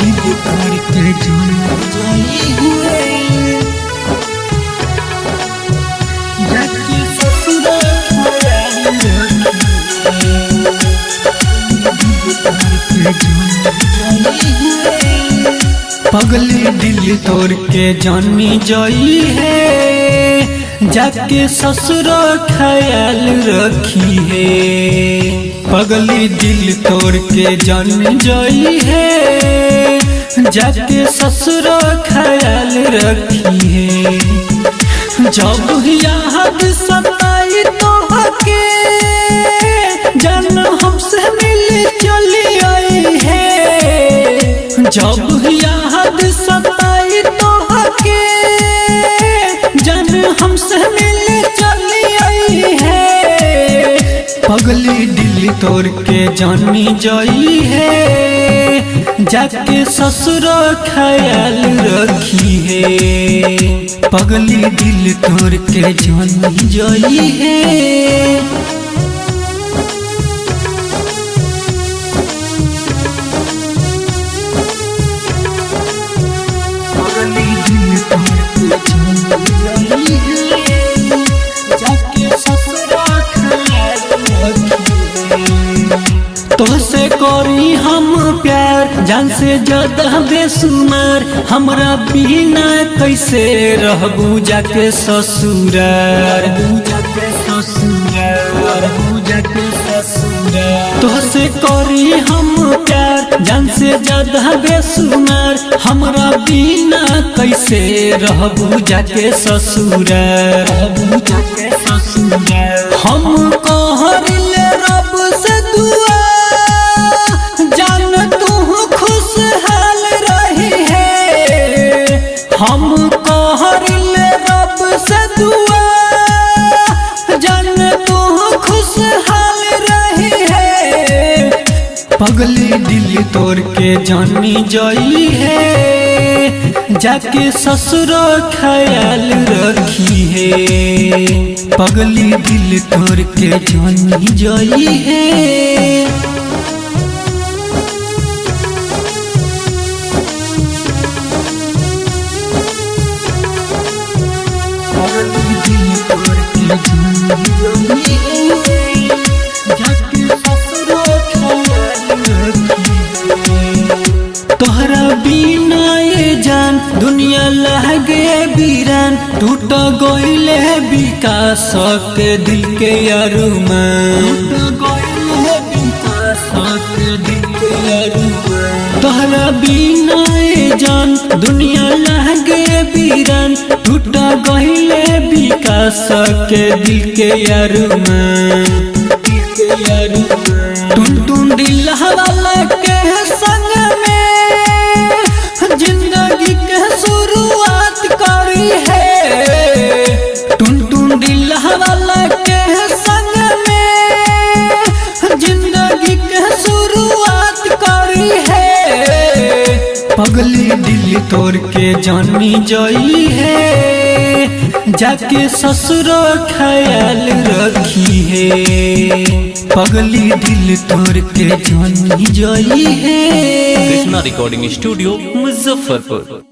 दिल तोड़ के जान जाई हुए जाके ससुर ख्याल रखिए दिल तोड़ के जान जाई हुए पगली दिल तोड़ के जानी जाई है जाके ससुर ख्याल रखी है पगली दिल तोड़ के जान जाई है जाके ससुर ख्याल रखी है जब याद सताई तो हके जान हमसे मिल चली आई है जब याद सताई तो हके जान हमसे मिल चली आई है पगली दिल तोड़ के जानी जाई है जाके ससुर ख्याल रखी है पगली दिल तोड़ के जानी जाई है पगली दिल तोड़ के जानी जाई है जाके ससुर ख्याल तोहसे करी हम प्यार जान से ज्यादा बेसुमार हमरा बिना कैसे रहबू जाके ससुरार तोहसे करी हम प्यार जान से ज्यादा बेसुमार हमरा बिना कैसे रहबू जाके ससुरार हम कहरिले रब से दुआ जान तू खुशहाल रही है हम कहरिले रब से दुआ जान तू खुशहाल रही है पगली दिल तोड़ के जानी जाई है जाके ससुर ख्याल रखी है पगली दिल तोड़ के जानी जाई है तोहरा बिना ये जान दुनिया लागे बीरान टूट गइले विकास के दिल के तोहरा बिना ये जान दुनिया लागे बीरान टूट गइले विकास के दिल के टुन दिल वाला के संग में जिंदगी के शुरुआत करी है टुन दिल वाला के संग में जिंदगी के शुरुआत करी है पगली दिल तोड़ के जानी जाई है जाके ससुर ख्याल रखी है पगली दिल तोड़ के जानी जाई है कृष्णा रिकॉर्डिंग स्टूडियो मुजफ्फरपुर।